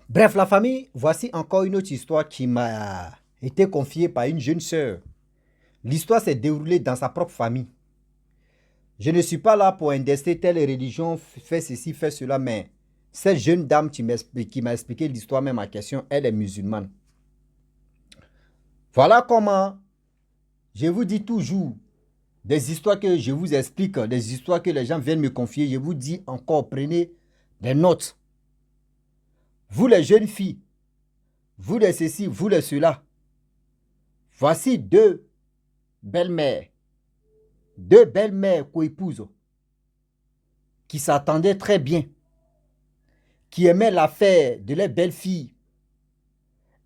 Bref, la famille, voici encore une autre histoire qui m'a été confiée par une jeune sœur. L'histoire s'est déroulée dans sa propre famille. Je ne suis pas là pour indexer telle religion, fait ceci, fait cela, mais cette jeune dame qui m'a expliqué l'histoire, même ma question, elle est musulmane. Voilà comment je vous dis toujours des histoires que je vous explique, des histoires que les gens viennent me confier. Je vous dis encore, prenez des notes. Vous les jeunes filles, vous les ceci, vous les cela. Voici belles-mères, deux belles-mères coépouses qui s'attendaient très bien, qui aimaient l'affaire de leur belle-fille.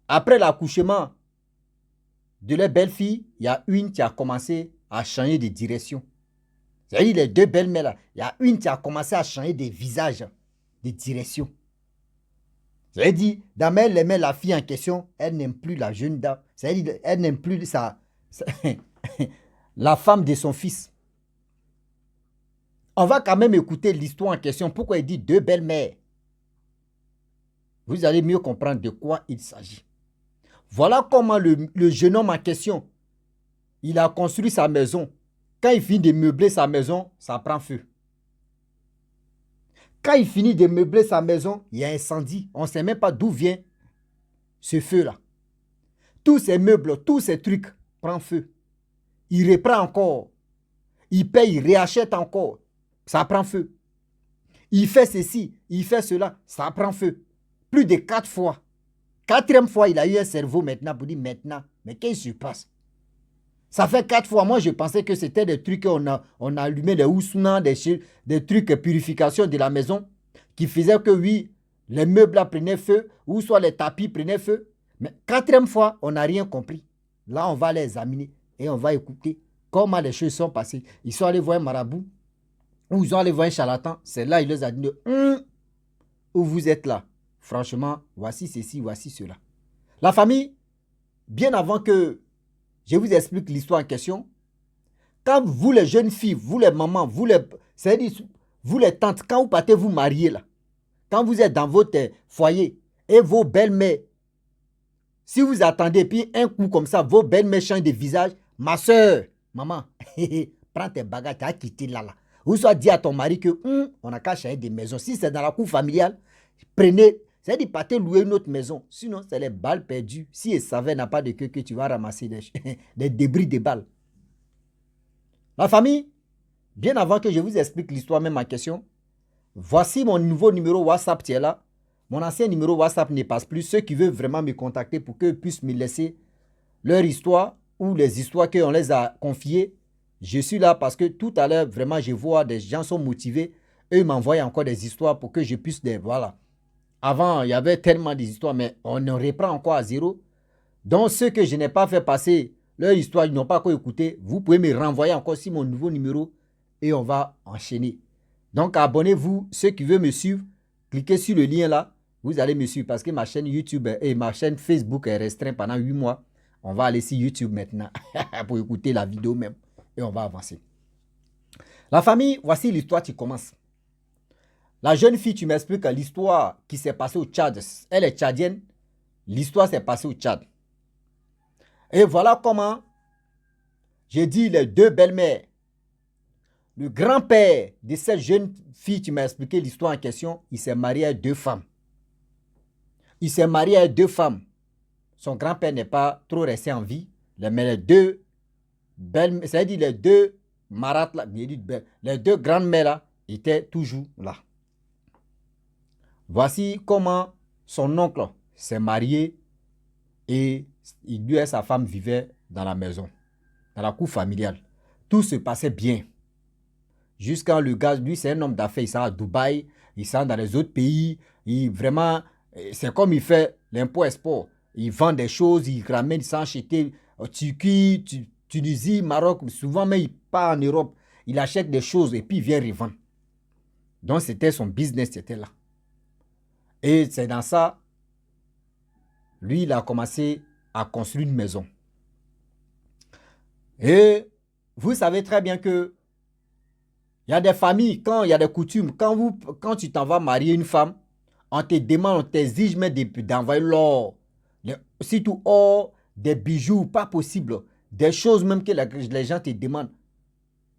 Après l'accouchement de leur belle-fille, il y a une qui a commencé à changer de direction. C'est-à-dire les deux belles-mères là, il y a une qui a commencé à changer de visage, de direction. C'est-à-dire, d'abord elle aimait la fille en question, elle n'aime plus la jeune dame. C'est-à-dire, elle n'aime plus la femme de son fils. On va quand même écouter l'histoire en question. Pourquoi il dit deux belles-mères? Vous allez mieux comprendre de quoi il s'agit. Voilà comment le jeune homme en question, il a construit sa maison. Quand il finit de meubler sa maison, ça prend feu. Quand il finit de meubler sa maison, il y a un incendie. On ne sait même pas d'où vient ce feu-là. Tous ces meubles, tous ces trucs prennent feu. Il reprend encore. Il paye, il réachète encore. Ça prend feu. Il fait ceci, il fait cela, ça prend feu. Plus de 4 fois. Quatrième fois, il a eu un cerveau maintenant pour dire maintenant. Mais qu'est-ce qui se passe? Ça fait 4 fois. Moi, je pensais que c'était des trucs on a allumé des houssouna, des trucs de purification de la maison qui faisaient que oui, les meubles là prenaient feu ou soit les tapis prenaient feu. Mais quatrième fois, on n'a rien compris. Là, on va les examiner et on va écouter comment les choses sont passées. Ils sont allés voir un marabout ou ils sont allés voir un charlatan. C'est là, il les a dit où vous êtes là. Franchement, voici ceci, voici cela. La famille, bien avant que je vous explique l'histoire en question, quand vous les jeunes filles, vous les mamans, c'est-à-dire vous les tantes, quand vous partez vous marier là, quand vous êtes dans votre foyer et vos belles-mères, si vous attendez, puis un coup comme ça, vos belles-mères changent de visage, ma soeur, maman, prends tes bagages, tu as quitté là. Ou soit dis à ton mari que on n'a qu'à changer de maison. Si c'est dans la cour familiale, prenez, c'est-à-dire partez louer une autre maison. Sinon, c'est les balles perdues. Si il savait n'a pas de queue que tu vas ramasser des débris de balles. La famille, bien avant que je vous explique l'histoire même en question, voici mon nouveau numéro WhatsApp qui est là. Mon ancien numéro WhatsApp ne passe plus. Ceux qui veulent vraiment me contacter pour qu'ils puissent me laisser leur histoire ou les histoires qu'on les a confiées, je suis là parce que tout à l'heure, vraiment, je vois des gens sont motivés. Eux m'envoient encore des histoires pour que je puisse les... Voilà. Avant, il y avait tellement d'histoires, mais on en reprend encore à zéro. Donc, ceux que je n'ai pas fait passer leur histoire, ils n'ont pas encore écouté, vous pouvez me renvoyer encore sur mon nouveau numéro et on va enchaîner. Donc, abonnez-vous. Ceux qui veulent me suivre, cliquez sur le lien là. Vous allez me suivre parce que ma chaîne YouTube et ma chaîne Facebook est restreinte pendant 8 mois. On va aller sur YouTube maintenant pour écouter la vidéo même et on va avancer. La famille, voici l'histoire qui commence. La jeune fille, tu m'expliques l'histoire qui s'est passée au Tchad. Elle est tchadienne. L'histoire s'est passée au Tchad. Et voilà comment j'ai dit les deux belles-mères. Le grand-père de cette jeune fille, tu m'as expliqué l'histoire en question, il s'est marié à deux femmes. Il s'est marié à deux femmes. Son grand-père n'est pas trop resté en vie, mais les deux belles, c'est-à-dire les deux marates là, les deux grandes-mères là, étaient toujours là. Voici comment son oncle s'est marié et lui et sa femme vivaient dans la maison, dans la cour familiale. Tout se passait bien. Jusqu'à le gars, lui, c'est un homme d'affaires, il sort à Dubaï, il sort dans les autres pays, il vraiment, c'est comme il fait l'import-export. Il vend des choses, il ramène, il s'en acheter en Turquie, Tunisie, Maroc, souvent même il part en Europe, il achète des choses et puis il vient revendre. Donc c'était son business, c'était là. Et c'est dans ça, lui, il a commencé à construire une maison. Et vous savez très bien que il y a des familles, quand il y a des coutumes, quand tu t'en vas marier une femme, On te demande, on t'exige même d'envoyer l'or. Surtout or, des bijoux, pas possible. Des choses même que les gens te demandent.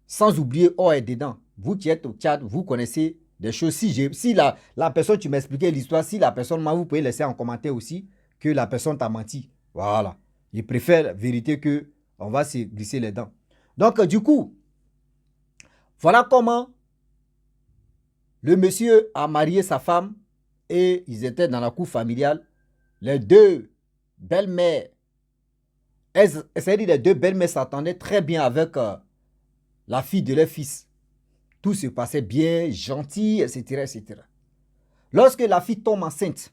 Sans oublier or est dedans. Vous qui êtes au Tchad, vous connaissez des choses. Si la personne, tu m'expliquais l'histoire, si la personne vous pouvez laisser en commentaire aussi que la personne t'a menti. Voilà. Je préfère la vérité que on va se glisser les dents. Donc, du coup, voilà comment le monsieur a marié sa femme et ils étaient dans la cour familiale. Les deux belles-mères, c'est-à-dire les deux belles-mères s'entendaient très bien avec la fille de leur fils. Tout se passait bien, gentil, etc., etc. Lorsque la fille tombe enceinte,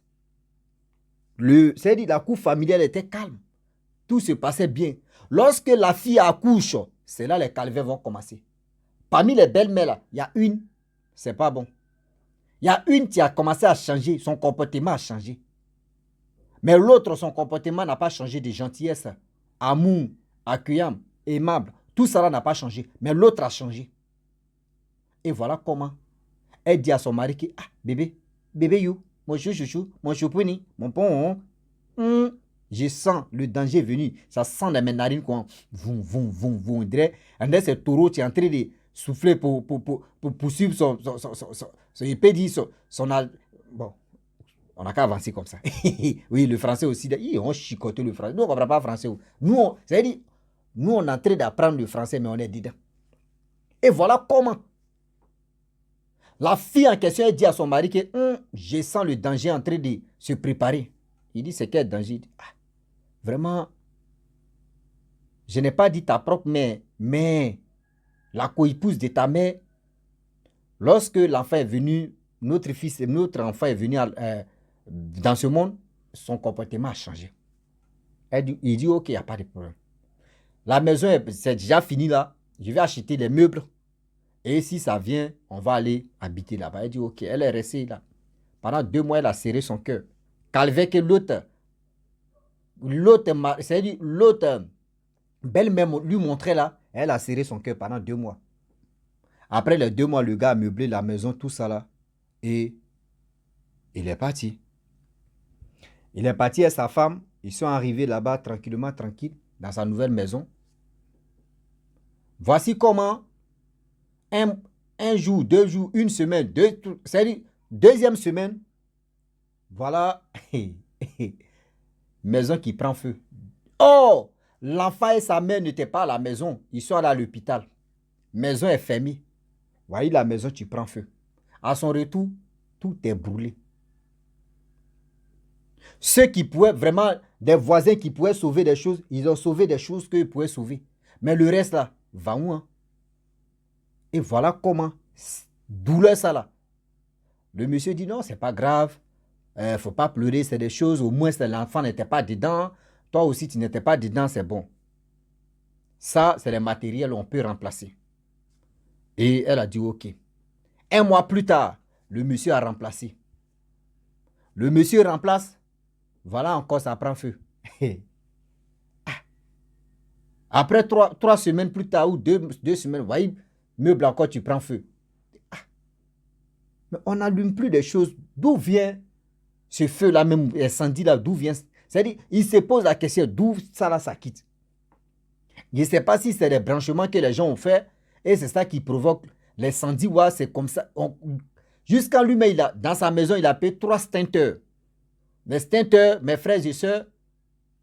c'est-à-dire la cour familiale était calme. Tout se passait bien. Lorsque la fille accouche, c'est là les calvaires vont commencer. Parmi les belles-mères, il y a une, c'est pas bon. Il y a une qui a commencé à changer, son comportement a changé. Mais l'autre, son comportement n'a pas changé de gentillesse, amour, accueillant, aimable. Tout ça n'a pas changé. Mais l'autre a changé. Et voilà comment elle dit à son mari que, ah, bébé you, mon chouchou, mon chouponi, mon pon, je sens le danger venu. Ça sent dans mes narines quoi. On dirait ce taureau qui est en train de souffler pour poursuivre son épée dit son bon, on n'a qu'à avancer comme ça. Oui, le français aussi, on chicote le français. Nous, on ne comprend pas le français. Nous, c'est-à-dire, nous, on est en train d'apprendre le français, mais on est dedans. Et voilà comment la fille en question, elle dit à son mari que je sens le danger en train de se préparer. Il dit, c'est quel danger? Il dit, ah, vraiment, je n'ai pas dit ta propre mère, mais la coépouse de ta mère, lorsque l'enfant est venu, notre enfant est venu dans ce monde, son comportement a changé. Il dit, ok, il n'y a pas de problème. La maison, c'est déjà fini là. Je vais acheter les meubles. Et si ça vient, on va aller habiter là-bas. Elle dit, ok, elle est restée là. Pendant 2 mois, elle a serré son cœur. Calvé que l'autre belle-mère lui montrait là, elle a serré son cœur pendant 2 mois. Après les 2 mois, le gars a meublé la maison, tout ça là. Et il est parti. Il est parti avec sa femme. Ils sont arrivés là-bas tranquillement, tranquille, dans sa nouvelle maison. Voici comment un jour, 2 jours, une semaine, c'est-à-dire deuxième semaine, voilà, maison qui prend feu. Oh, l'enfant et sa mère n'étaient pas à la maison, ils sont allés à l'hôpital. Maison est fermée. Voyez la maison qui prend feu. À son retour, tout est brûlé. Ceux qui pouvaient vraiment, des voisins qui pouvaient sauver des choses, ils ont sauvé des choses qu'ils pouvaient sauver. Mais le reste là, va où hein? Et voilà comment, douleur ça là. Le monsieur dit non, c'est pas grave. Faut pas pleurer, c'est des choses. Au moins, l'enfant n'était pas dedans. Toi aussi, tu n'étais pas dedans, c'est bon. Ça, c'est les matériels, on peut remplacer. Et elle a dit ok. 1 mois plus tard, le monsieur a remplacé. Le monsieur remplace. Voilà encore, ça prend feu. Après 3 semaines plus tard ou 2 semaines, vous voyez, meuble encore, tu prends feu. Mais on n'allume plus des choses. D'où vient ce feu-là, même incendie-là, d'où vient? C'est-à-dire, il se pose la question, d'où ça là, ça quitte. Je ne sais pas si c'est les branchements que les gens ont fait et c'est ça qui provoque l'incendie. Ouais, c'est comme ça. Jusqu'à lui-même, dans sa maison, il a payé 3 stinteurs. Les stinteurs, mes frères et sœurs,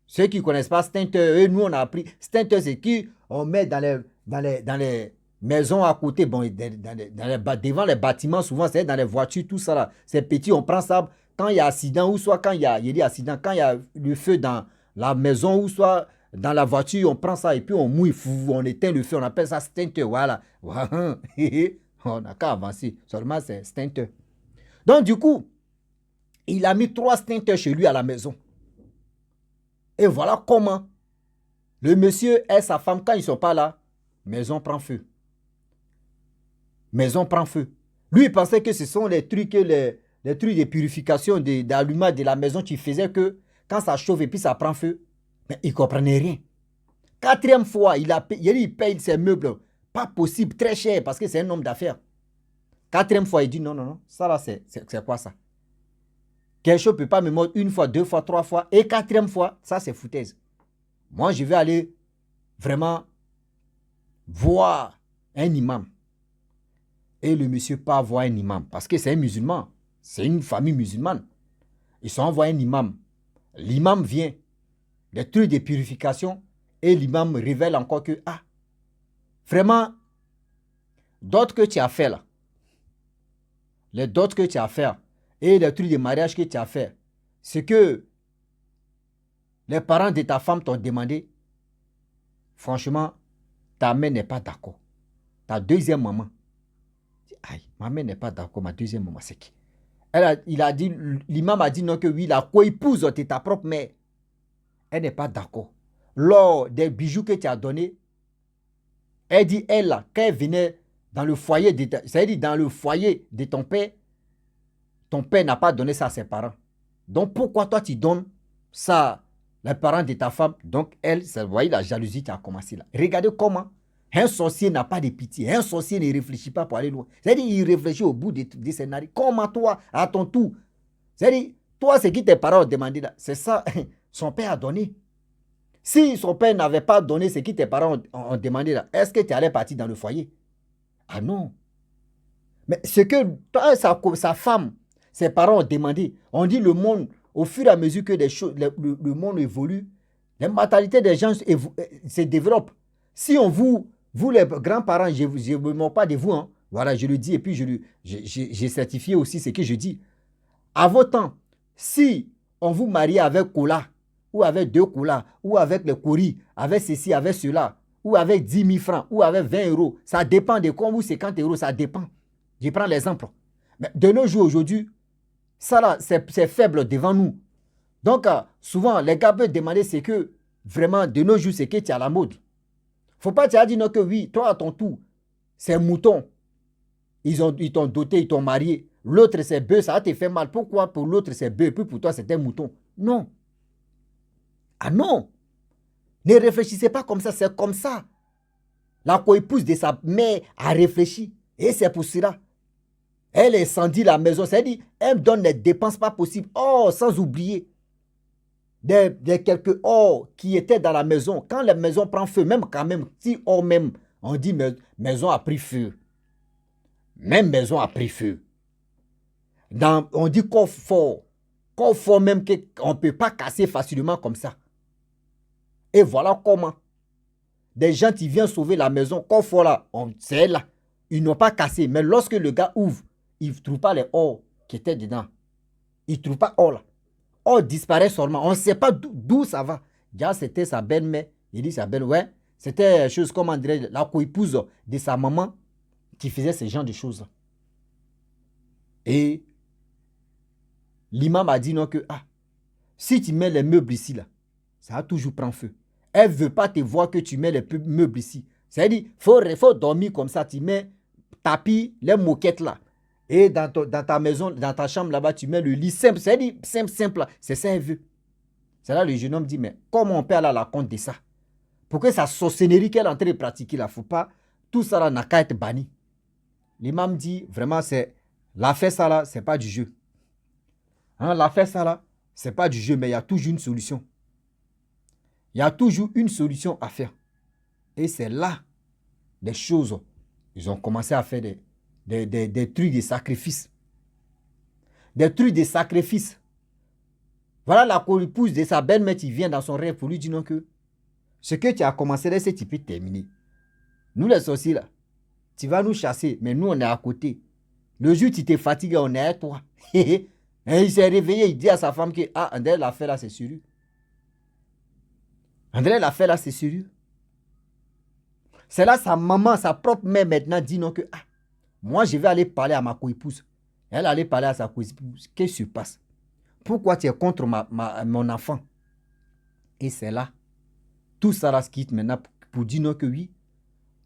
ceux qui ne connaissent pas stinteurs, nous on a appris. Stinteurs, c'est qui on met dans les maisons à côté, bon, devant les bâtiments, souvent c'est dans les voitures, tout ça là. C'est petit, on prend ça quand il y a accident ou soit quand il y a accident, quand il y a le feu dans la maison ou soit dans la voiture, on prend ça et puis on mouille, on éteint le feu, on appelle ça stinter, voilà. On n'a qu'à avancer, seulement c'est stinter. Donc du coup, il a mis 3 stinters chez lui à la maison. Et voilà comment le monsieur et sa femme, quand ils ne sont pas là, maison prend feu. Maison prend feu. Lui, il pensait que ce sont les trucs de purification, d'allumage de la maison qui faisaient que quand ça chauffe et puis ça prend feu, mais il ne comprenait rien. 4e fois, il paye ses meubles. Pas possible, très cher, parce que c'est un homme d'affaires. 4e fois, il dit non, ça là, c'est quoi ça? Quelque chose ne peut pas me mordre une fois, deux fois, trois fois, et quatrième fois, ça c'est foutaise. Moi, je vais aller vraiment voir un imam. Et le monsieur part voir un imam, parce que c'est un musulman. C'est une famille musulmane. Ils sont envoyés un imam. L'imam vient, des trucs de purification, et l'imam révèle encore que, ah, vraiment, d'autres que tu as fait là, les dots que tu as fait, et les trucs de mariage que tu as fait, ce que les parents de ta femme t'ont demandé, franchement, ta mère n'est pas d'accord. Ta deuxième maman, aïe, ma mère n'est pas d'accord, ma deuxième maman, c'est qui? L'imam a dit non que oui, la co-épouse de ta propre mère, elle n'est pas d'accord. Lors des bijoux que tu as donnés, elle dit, elle, là, quand elle venait dans le foyer c'est-à-dire dans le foyer de ton père n'a pas donné ça à ses parents. Donc pourquoi toi tu donnes ça les parents de ta femme? Donc elle, vous voyez la jalousie qui a commencé là. Regardez comment un sorcier n'a pas de pitié. Un sorcier ne réfléchit pas pour aller loin. C'est-à-dire il réfléchit au bout des scénarios. Comment toi, à ton tour, c'est-à-dire toi, ce que tes parents ont demandé là, c'est ça, son père a donné. Si son père n'avait pas donné ce que tes parents ont demandé là, est-ce que tu allais partir dans le foyer? Ah non. Mais ce que toi, sa femme, ses parents ont demandé, on dit le monde, au fur et à mesure que le monde évolue, la mentalité des gens se développe. Si on vous les grands-parents, je ne me moque pas de vous, hein, voilà, je le dis et puis j'ai certifié aussi ce que je dis. À vos temps, si on vous mariait avec cola, ou avec 2 colas, ou avec les courris, avec ceci, avec cela, ou avec 10 000 francs, ou avec 20 euros, ça dépend de quoi, ou 50 euros, ça dépend. Je prends l'exemple. Mais de nos jours aujourd'hui, ça là, c'est faible devant nous. Donc, souvent, les gars peuvent demander ce que, vraiment, de nos jours, c'est que tu as la mode. Faut pas te dire non que oui, toi à ton tour, c'est mouton. Ils t'ont doté, ils t'ont marié. L'autre, c'est bœuf, ça te fait mal. Pourquoi pour l'autre, c'est bœuf, puis pour toi, c'est un mouton? Non. Ah non. Ne réfléchissez pas comme ça, c'est comme ça. La coépouse de sa mère a réfléchi. Et c'est pour cela. Elle incendie la maison. C'est-à-dire, elle donne les dépenses pas possibles. Oh, sans oublier des quelques or qui étaient dans la maison. Quand la maison prend feu, même quand même, si or même, on dit maison a pris feu. Même maison a pris feu. On dit coffre fort même qu'on ne peut pas casser facilement comme ça. Et voilà comment. Des gens qui viennent sauver la maison, coffre là, c'est là. Ils n'ont pas cassé. Mais lorsque le gars ouvre, il ne trouve pas les or qui étaient dedans. Il ne trouve pas or là. Or disparaît seulement. On ne sait pas d'où ça va. Déjà, c'était sa belle-mère. Il dit sa belle, ouais. C'était chose comme on dirait la coépouse de sa maman qui faisait ce genre de choses. Et l'imam a dit non que, si tu mets les meubles ici, là, ça va toujours prendre feu. Elle ne veut pas te voir que tu mets les meubles ici. C'est-à-dire, il faut dormir comme ça. Tu mets tapis, les moquettes là. Et dans ta maison, dans ta chambre là-bas, tu mets le lit simple. C'est-à-dire, simple. C'est ça, elle veut. C'est là le jeune homme dit, mais comment on peut aller à la compte de ça? Pour que sa sorcellerie qu'elle est en train de pratiquer, il ne faut pas. Tout ça là n'a qu'à être banni. L'imam dit, vraiment, l'affaire ça là, ce n'est pas du jeu. Hein, l'affaire ça là, ce n'est pas du jeu, mais il y a toujours une solution. Il y a toujours une solution à faire. Et c'est là, des choses, ils ont commencé à faire des trucs de sacrifice. Des trucs de sacrifice. Voilà la coépouse de sa belle-mère qui vient dans son rêve pour lui dire non que ce que tu as commencé là, c'est tu peux terminer. Nous les sorciers là, tu vas nous chasser, mais nous on est à côté. Le jour où tu t'es fatigué, on est à toi. Et il s'est réveillé, il dit à sa femme que André l'a fait là, c'est sérieux. André l'a fait là, c'est sérieux. C'est là sa maman, sa propre mère maintenant dit non que moi je vais aller parler à ma coépouse. Elle allait parler à sa coépouse. Qu'est-ce qui se passe? Pourquoi tu es contre mon enfant? Et c'est là. Tout ça se quitte maintenant pour dire non que oui.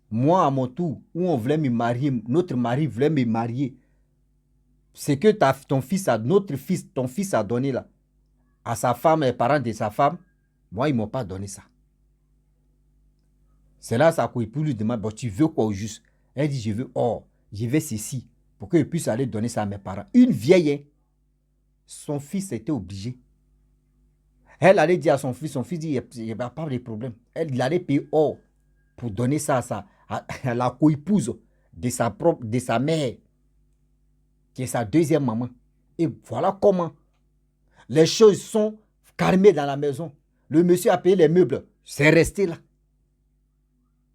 Moi à mon tour, où on voulait me marier, notre mari voulait me marier. C'est que ton fils a donné là, à sa femme et les parents de sa femme. Moi, ils ne m'ont pas donné ça. C'est là sa coépouse lui demande, bon, tu veux quoi au juste? Elle dit, je veux or, je veux ceci, pour qu'il puisse aller donner ça à mes parents. Une vieille, son fils était obligé. Elle allait dire à son fils dit, il n'y a pas de problème. Elle allait payer or pour donner ça à la co-épouse de sa mère, qui est sa deuxième maman. Et voilà comment les choses sont calmées dans la maison. Le monsieur a payé les meubles, c'est resté là.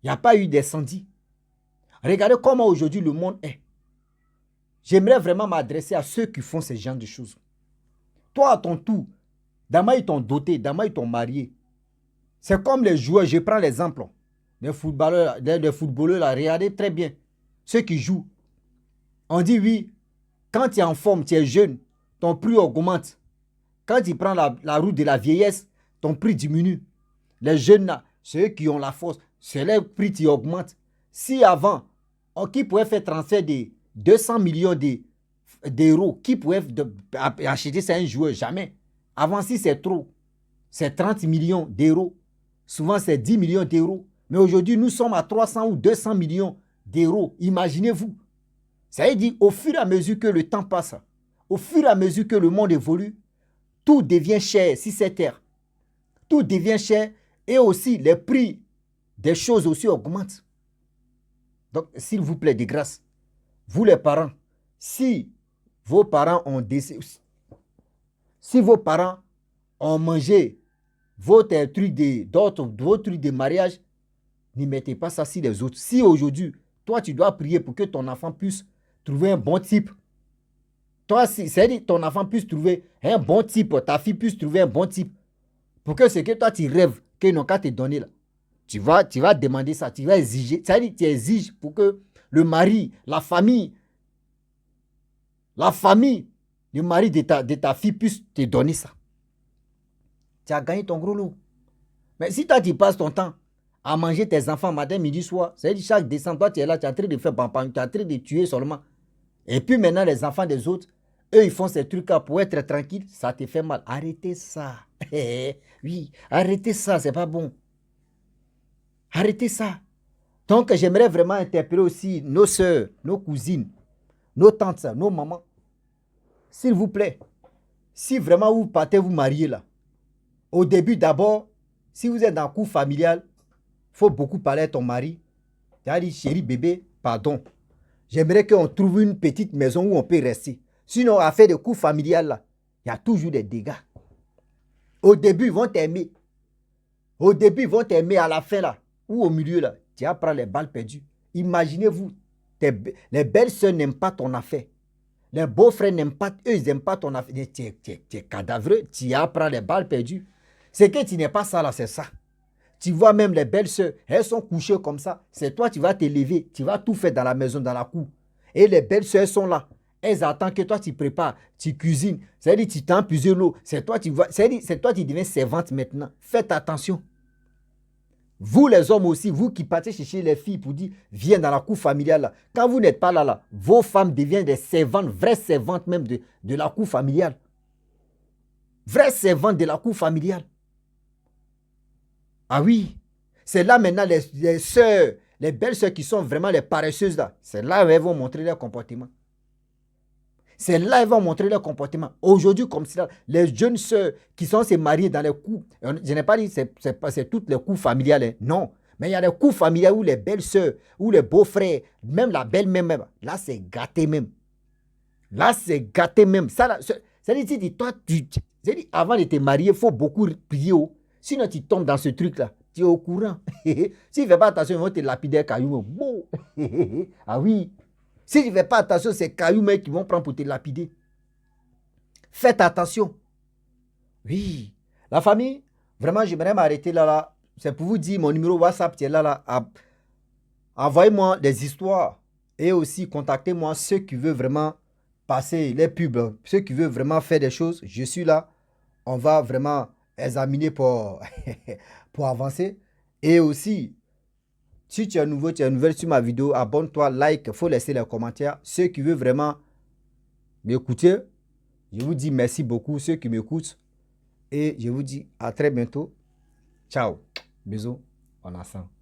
Il n'y a pas eu d'incendie. Regardez comment aujourd'hui le monde est. J'aimerais vraiment m'adresser à ceux qui font ce genre de choses. Toi, à ton tour, d'abord ils t'ont doté, d'abord ils t'ont marié. C'est comme les joueurs, je prends l'exemple. Les footballeurs, là, regardez très bien. Ceux qui jouent. On dit oui, quand tu es en forme, tu es jeune, ton prix augmente. Quand tu prends la route de la vieillesse, ton prix diminue. Les jeunes là, ceux qui ont la force, c'est leur prix qui augmente. Si avant, qui pouvait faire transfert de 200 millions d'euros, qui pouvait acheter ça un joueur? Jamais. Avant, si c'est trop, c'est 30 millions d'euros. Souvent, c'est 10 millions d'euros. Mais aujourd'hui, nous sommes à 300 ou 200 millions d'euros. Imaginez-vous. Ça veut dire, au fur et à mesure que le temps passe, au fur et à mesure que le monde évolue, tout devient cher sur cette terre. Tout devient cher et aussi les prix des choses aussi augmentent. Donc, s'il vous plaît, de grâce, vous les parents, si vos parents ont mangé vos trucs de mariage, ne mettez pas ça sur les autres. Si aujourd'hui, toi, tu dois prier pour que ton enfant puisse trouver un bon type. Toi, c'est-à-dire ton enfant puisse trouver un bon type, ta fille puisse trouver un bon type. Pour que ce que toi, tu rêves, qu'ils n'ont qu'à te donner là. Tu vas demander ça, tu vas exiger. C'est-à-dire tu exiges pour que le mari, la famille, le mari de ta fille puisse te donner ça. Tu as gagné ton gros lot. Mais si toi, tu passes ton temps à manger tes enfants matin, midi, soir, c'est-à-dire chaque décembre, toi, tu es là, tu es en train de faire pam-pam, tu es en train de tuer seulement. Et puis maintenant, les enfants des autres, eux, ils font ces trucs-là pour être tranquilles, ça te fait mal. Arrêtez ça. Oui, arrêtez ça, c'est pas bon. Arrêtez ça. Donc, j'aimerais vraiment interpeller aussi nos soeurs, nos cousines, nos tantes, nos mamans. S'il vous plaît, si vraiment vous partez vous marier là, au début d'abord, si vous êtes dans le couple familial, il faut beaucoup parler à ton mari. Tu as dit, chérie, bébé, pardon. J'aimerais qu'on trouve une petite maison où on peut rester. Sinon, à faire des coups familiales là, il y a toujours des dégâts. Au début, ils vont t'aimer. Au début, ils vont t'aimer à la fin là, ou au milieu là, tu vas prendre les balles perdues. Imaginez-vous, les belles-sœurs n'aiment pas ton affaire. Les beaux-frères n'aiment pas, eux, ils n'aiment pas ton affaire. Tu es cadavreux, tu vas prendre les balles perdues. C'est que tu n'es pas ça là, c'est ça. Tu vois même les belles-sœurs, elles sont couchées comme ça. C'est toi, tu vas te lever, tu vas tout faire dans la maison, dans la cour. Et les belles-sœurs sont là. Elles attendent que toi, tu prépares, tu cuisines. C'est-à-dire, tu t'en plusieurs l'eau. C'est toi, c'est toi qui deviens servante maintenant. Faites attention. Vous, les hommes aussi, vous qui partez chercher les filles pour dire, viens dans la cour familiale là. Quand vous n'êtes pas là, vos femmes deviennent des servantes, vraies servantes même de la cour familiale. Vraies servantes de la cour familiale. Ah oui, c'est là maintenant les sœurs, les belles sœurs qui sont vraiment les paresseuses là. C'est là où elles vont montrer leur comportement. C'est là où elles vont montrer leur comportement. Aujourd'hui, comme ça, les jeunes sœurs qui sont se mariées dans les coups, je n'ai pas dit que c'est toutes les coups familiales, hein. Non. Mais il y a des coups familiales où les belles sœurs, où les beaux-frères, même la belle-mère, même, là c'est gâté même. Là c'est gâté même. Ça, là, c'est-à-dire, toi, avant de te marier, il faut beaucoup prier. Sinon, tu tombes dans ce truc-là. Tu es au courant. Si tu ne fais pas attention, ils vont te lapider un caillou. Bon. Ah oui. Si tu ne fais pas attention, c'est cailloux qui vont prendre pour te lapider. Faites attention. Oui. La famille, vraiment, j'aimerais m'arrêter là. C'est pour vous dire, mon numéro WhatsApp, tu es là. Envoyez-moi des histoires. Et aussi, contactez-moi ceux qui veulent vraiment passer les pubs. Ceux qui veulent vraiment faire des choses. Je suis là. On va vraiment examiner pour avancer. Et aussi, si tu es nouveau, tu es nouvelle sur ma vidéo, abonne-toi, like, il faut laisser les commentaires. Ceux qui veulent vraiment m'écouter, je vous dis merci beaucoup, ceux qui m'écoutent. Et je vous dis à très bientôt. Ciao. Bisous. On ensemble.